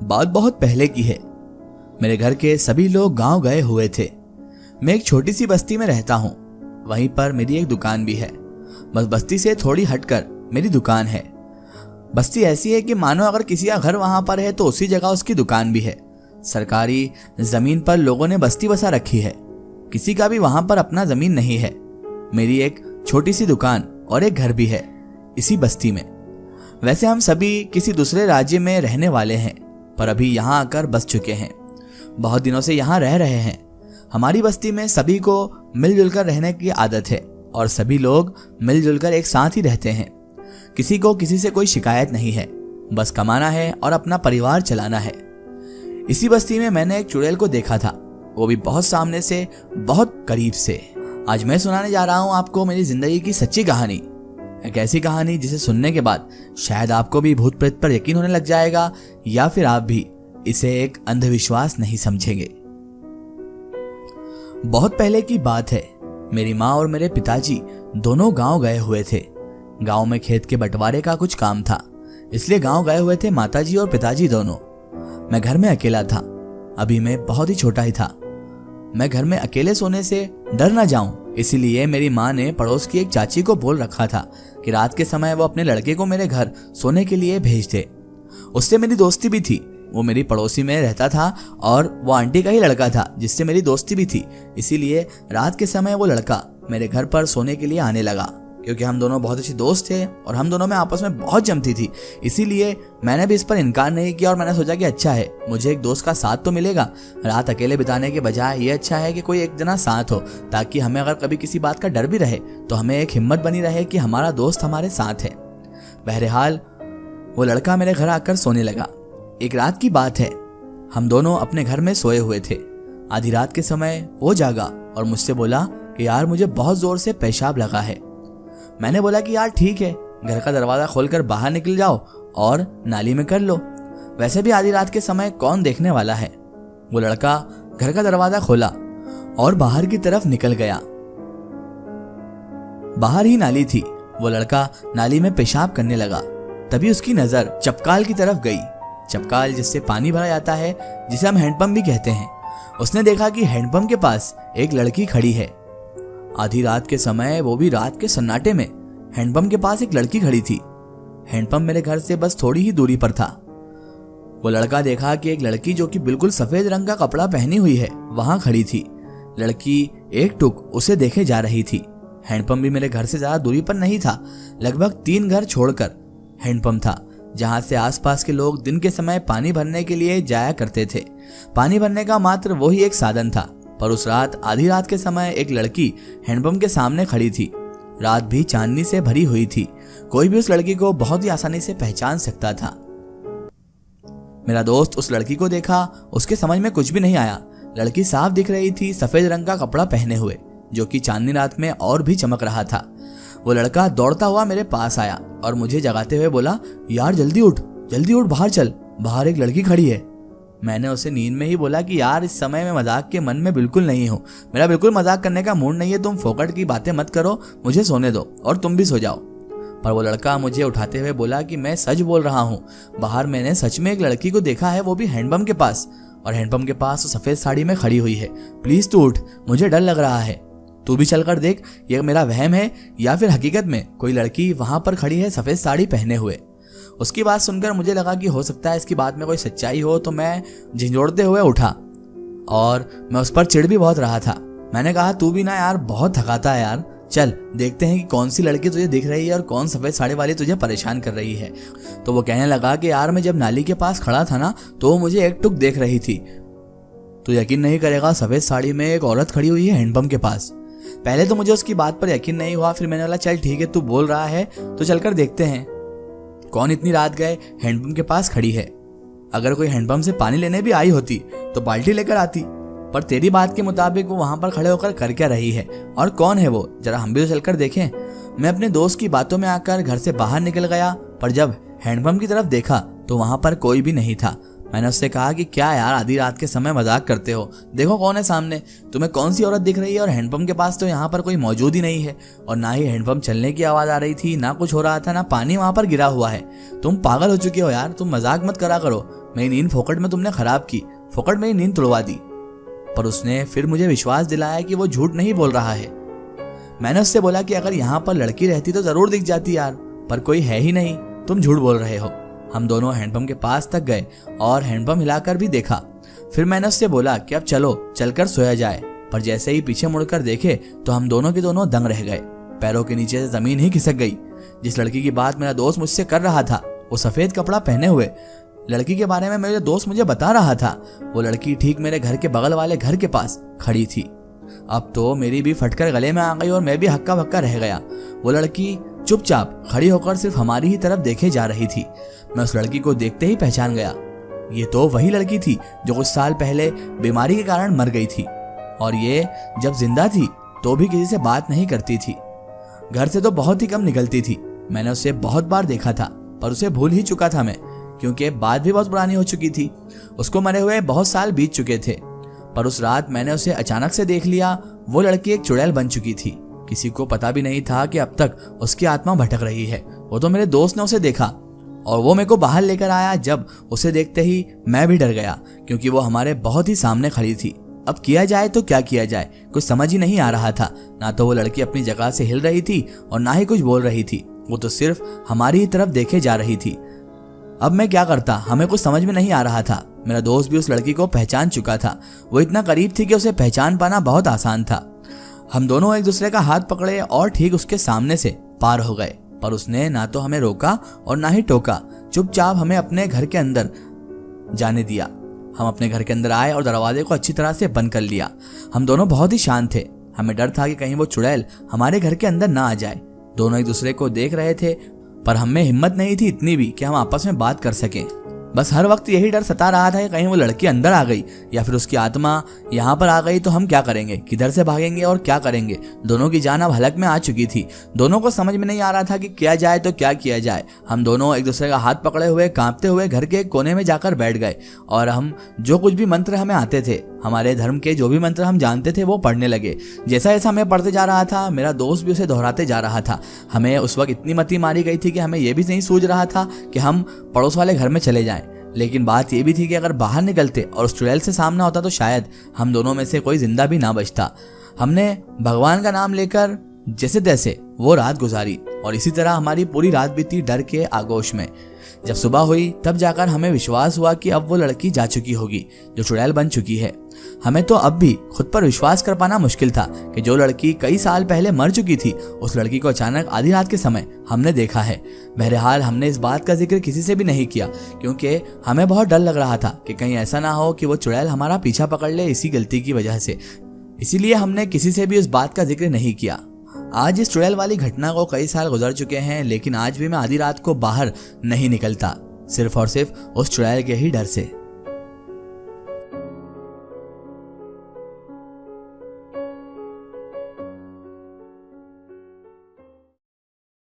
बात बहुत पहले की है। मेरे घर के सभी लोग गांव गए हुए थे। मैं एक छोटी सी बस्ती में रहता हूँ। वहीं पर मेरी एक दुकान भी है। बस बस्ती से थोड़ी हटकर मेरी दुकान है। बस्ती ऐसी है कि मानो अगर किसी का घर वहां पर है तो उसी जगह उसकी दुकान भी है। सरकारी जमीन पर लोगों ने बस्ती बसा रखी है। किसी का भी वहां पर अपना जमीन नहीं है। मेरी एक छोटी सी दुकान और एक घर भी है इसी बस्ती में। वैसे हम सभी किसी दूसरे राज्य में रहने वाले हैं, पर अभी यहाँ आकर बस चुके हैं। बहुत दिनों से यहाँ रह रहे हैं। हमारी बस्ती में सभी को मिलजुल कर रहने की आदत है और सभी लोग मिलजुल कर एक साथ ही रहते हैं। किसी को किसी से कोई शिकायत नहीं है। बस कमाना है और अपना परिवार चलाना है। इसी बस्ती में मैंने एक चुड़ैल को देखा था, वो भी बहुत सामने से, बहुत करीब से। आज मैं सुनाने जा रहा हूँ आपको मेरी जिंदगी की सच्ची कहानी। एक ऐसी कहानी जिसे सुनने के बाद शायद आपको भी भूत प्रेत पर यकीन होने लग जाएगा, या फिर आप भी इसे एक अंधविश्वास नहीं समझेंगे। बहुत पहले की बात है। मेरी माँ और मेरे पिताजी दोनों गांव गए हुए थे। गांव में खेत के बंटवारे का कुछ काम था, इसलिए गांव गए हुए थे माताजी और पिताजी दोनों। मैं घर में अकेला था। अभी मैं बहुत ही छोटा ही था। मैं घर में अकेले सोने से डर ना जाऊं, इसीलिए मेरी माँ ने पड़ोस की एक चाची को बोल रखा था कि रात के समय वो अपने लड़के को मेरे घर सोने के लिए भेज दे। उससे मेरी दोस्ती भी थी। वो मेरी पड़ोसी में रहता था और वो आंटी का ही लड़का था जिससे मेरी दोस्ती भी थी। इसीलिए रात के समय वो लड़का मेरे घर पर सोने के लिए आने लगा, क्योंकि हम दोनों बहुत अच्छे दोस्त थे और हम दोनों में आपस में बहुत जमती थी। इसीलिए मैंने भी इस पर इनकार नहीं किया और मैंने सोचा कि अच्छा है, मुझे एक दोस्त का साथ तो मिलेगा। रात अकेले बिताने के बजाय ये अच्छा है कि कोई एक जना साथ हो, ताकि हमें अगर कभी किसी बात का डर भी रहे तो हमें एक हिम्मत बनी रहे कि हमारा दोस्त हमारे साथ है। बहरहाल वो लड़का मेरे घर आकर सोने लगा। एक रात की बात है, हम दोनों अपने घर में सोए हुए थे। आधी रात के समय वो जागा और मुझसे बोला कि यार मुझे बहुत जोर से पेशाब लगा है। मैंने बोला कि यार ठीक है, घर का दरवाजा खोलकर बाहर निकल जाओ और नाली में कर लो। वैसे भी आधी रात के समय कौन देखने वाला है। वो लड़का घर का दरवाजा खोला और बाहर की तरफ निकल गया। बाहर ही नाली थी। वो लड़का नाली में पेशाब करने लगा। तभी उसकी नजर चपकाल की तरफ गई। चपकाल जिससे पानी भरा जाता है, जिसे हम हैंडपंप भी कहते हैं। उसने देखा कि हैंडपंप के पास एक लड़की खड़ी है। आधी रात के समय, वो भी रात के सन्नाटे में, हैंडपंप के पास एक लड़की खड़ी थी। हैंडपंप मेरे घर से बस थोड़ी ही दूरी पर था। वो लड़का देखा कि एक लड़की जो कि बिल्कुल सफेद रंग का कपड़ा पहनी हुई है वहां खड़ी थी। लड़की एक टुक उसे देखे जा रही थी। हैंडपंप भी मेरे घर से ज्यादा दूरी पर नहीं था। लगभग 3 घर छोड़कर हैंडपंप था, जहां से आसपास के लोग दिन के समय पानी भरने के लिए जाया करते थे। पानी भरने का मात्र वही एक साधन था। पर उस रात आधी रात के समय एक लड़की हैंडपंप के सामने खड़ी थी। रात भी चांदनी से भरी हुई थी। कोई भी उस लड़की को बहुत ही आसानी से पहचान सकता था। मेरा दोस्त उस लड़की को देखा। उसके समझ में कुछ भी नहीं आया। लड़की साफ दिख रही थी, सफेद रंग का कपड़ा पहने हुए, जो कि चांदनी रात में और भी चमक रहा था। वो लड़का दौड़ता हुआ मेरे पास आया और मुझे जगाते हुए बोला, यार जल्दी उठ, बाहर चल, बाहर एक लड़की खड़ी है। मैंने उसे नींद में ही बोला कि यार इस समय मैं मजाक के मन में बिल्कुल नहीं हूँ। मेरा बिल्कुल मजाक करने का मूड नहीं है। तुम फोकट की बातें मत करो, मुझे सोने दो और तुम भी सो जाओ। पर वो लड़का मुझे उठाते हुए बोला कि मैं सच बोल रहा हूँ। बाहर मैंने सच में एक लड़की को देखा है, वो भी हैंडपंप के पास, और हैंडपंप के पास वो सफेद साड़ी में खड़ी हुई है। प्लीज तू उठ, मुझे डर लग रहा है। तू भी चलकर देख, ये मेरा वहम है या फिर हकीकत में कोई लड़की वहां पर खड़ी है सफेद साड़ी पहने हुए। उसकी बात सुनकर मुझे लगा कि हो सकता है इसकी बात में कोई सच्चाई हो, तो मैं झिंझोड़ते हुए उठा और मैं उस पर चिढ़ भी बहुत रहा था। मैंने कहा, तू भी ना यार बहुत थकाता है यार, चल देखते हैं कि कौन सी लड़की तुझे दिख रही है और कौन सफेद साड़ी वाली तुझे परेशान कर रही है। तो वो कहने लगा कि यार मैं जब नाली के पास खड़ा था ना, तो वो मुझे एक टुक देख रही थी। तो यकीन नहीं करेगा, सफेद साड़ी में एक औरत खड़ी हुई है हैंडपंप के पास। पहले तो मुझे उसकी बात पर यकीन नहीं हुआ, फिर मैंने बोला चल ठीक है, तू बोल रहा है तो चलकर देखते हैं कौन इतनी रात गए हैंडपंप के पास खड़ी है। अगर कोई हैंडपंप से पानी लेने भी आई होती तो बाल्टी लेकर आती, पर तेरी बात के मुताबिक वो वहां पर खड़े होकर कर क्या रही है और कौन है वो, जरा हम भी तो चलकर देखें। मैं अपने दोस्त की बातों में आकर घर से बाहर निकल गया, पर जब हैंडपंप की तरफ देखा तो वहां पर कोई भी नहीं था। मैंने उससे कहा कि क्या यार आधी रात के समय मजाक करते हो, देखो कौन है सामने, तुम्हें कौन सी औरत दिख रही है और हैंडपंप के पास तो यहाँ पर कोई मौजूद ही नहीं है और ना ही हैंडपंप चलने की आवाज आ रही थी, ना कुछ हो रहा था, ना पानी वहां पर गिरा हुआ है। तुम पागल हो चुके हो यार, तुम मजाक मत करा करो, मेरी नींद फोकट में तुमने खराब की, फोकट मेरी नींद तुड़वा दी। पर उसने फिर मुझे विश्वास दिलाया कि वो झूठ नहीं बोल रहा है। मैंने उससे बोला कि अगर यहाँ पर लड़की रहती तो जरूर दिख जाती यार, पर कोई है ही नहीं, तुम झूठ बोल रहे हो। हम दोनों हैंडपंप के पास तक गए और हैंडपंप हिलाकर भी देखा। फिर मैंने उससे बोला कि अब चलो चलकर सोया जाए, पर जैसे ही पीछे मुड़कर देखे तो हम दोनों के दोनों दंग रह गए। पैरों के नीचे से जमीन ही खिसक गई। जिस लड़की की बात मेरा दोस्त मुझसे कर रहा था, वो सफेद कपड़ा पहने हुए लड़की के बारे में मेरे दोस्त मुझे बता रहा था, वो लड़की ठीक मेरे घर के बगल वाले घर के पास खड़ी थी। अब तो मेरी भी फटकर गले में आ गई और मैं भी हक्का बक्का रह गया। वो लड़की चुपचाप खड़ी होकर सिर्फ हमारी ही तरफ देखे जा रही थी। मैं उस लड़की को देखते ही पहचान गया, ये तो वही लड़की थी जो कुछ साल पहले बीमारी के कारण मर गई थी, और ये जब जिंदा थी तो भी किसी से बात नहीं करती थी, घर से तो बहुत ही कम निकलती थी। मैंने उसे बहुत बार देखा था पर उसे भूल ही चुका था मैं, क्योंकि बात भी बहुत पुरानी हो चुकी थी, उसको मरे हुए बहुत साल बीत चुके थे। पर उस रात मैंने उसे अचानक से देख लिया। वो लड़की एक चुड़ैल बन चुकी थी। किसी को पता भी नहीं था कि अब तक उसकी आत्मा भटक रही है। वो तो मेरे दोस्त ने उसे देखा और वो मेरे को बाहर लेकर आया। जब उसे देखते ही मैं भी डर गया, क्योंकि वो हमारे बहुत ही सामने खड़ी थी। अब किया जाए तो क्या किया जाए, कुछ समझ ही नहीं आ रहा था। ना तो वो लड़की अपनी जगह से हिल रही थी और ना ही कुछ बोल रही थी, वो तो सिर्फ हमारी ही तरफ देखे जा रही थी। अब मैं क्या करता, हमें कुछ समझ में नहीं आ रहा था। मेरा दोस्त भी उस लड़की को पहचान चुका था। वो इतना करीब थी कि उसे पहचान पाना बहुत आसान था। हम दोनों एक दूसरे का हाथ पकड़े और ठीक उसके सामने से पार हो गए, पर उसने ना तो हमें रोका और ना ही टोका। चुपचाप हमें अपने घर के अंदर जाने दिया। हम अपने घर के अंदर आए और दरवाजे को अच्छी तरह से बंद कर लिया। हम दोनों बहुत ही शांत थे। हमें डर था कि कहीं वो चुड़ैल हमारे घर के अंदर ना आ जाए। दोनों एक दूसरे को देख रहे थे, पर हमें हिम्मत नहीं थी इतनी भी कि हम आपस में बात कर सकें। बस हर वक्त यही डर सता रहा था कि कहीं वो लड़की अंदर आ गई या फिर उसकी आत्मा यहाँ पर आ गई तो हम क्या करेंगे, किधर से भागेंगे और क्या करेंगे। दोनों की जान अब हलक में आ चुकी थी। दोनों को समझ में नहीं आ रहा था कि किया जाए तो क्या किया जाए। हम दोनों एक दूसरे का हाथ पकड़े हुए कांपते हुए घर के कोने में जाकर बैठ गए और हम जो कुछ भी मंत्र हमें आते थे, हमारे धर्म के जो भी मंत्र हम जानते थे, वो पढ़ने लगे। जैसा जैसा हमें पढ़ते जा रहा था, मेरा दोस्त भी उसे दोहराते जा रहा था। हमें उस वक्त इतनी मती मारी गई थी कि हमें यह भी नहीं सूझ रहा था कि हम पड़ोस वाले घर में चले जाएं। लेकिन बात यह भी थी कि अगर बाहर निकलते और उस चुड़ैल से सामना होता तो शायद हम दोनों में से कोई जिंदा भी ना बचता। हमने भगवान का नाम लेकर जैसे तैसे वो रात गुजारी और इसी तरह हमारी पूरी रात बीती डर के आगोश में। जब सुबह हुई तब जाकर हमें विश्वास हुआ कि अब वो लड़की जा चुकी होगी जो चुड़ैल बन चुकी है। हमें तो अब भी खुद पर विश्वास कर पाना मुश्किल था कि जो लड़की कई साल पहले मर चुकी थी, उस लड़की को अचानक आधी रात के समय हमने देखा है। बहरहाल हमने इस बात का जिक्र किसी से भी नहीं किया, क्योंकि हमें बहुत डर लग रहा था कि कहीं ऐसा ना हो कि वो चुड़ैल हमारा पीछा पकड़ ले इसी गलती की वजह से। इसीलिए हमने किसी से भी उस बात का जिक्र नहीं किया। आज इस चुड़ैल वाली घटना को कई साल गुजर चुके हैं, लेकिन आज भी मैं आधी रात को बाहर नहीं निकलता, सिर्फ और सिर्फ उस चुड़ैल के ही डर से।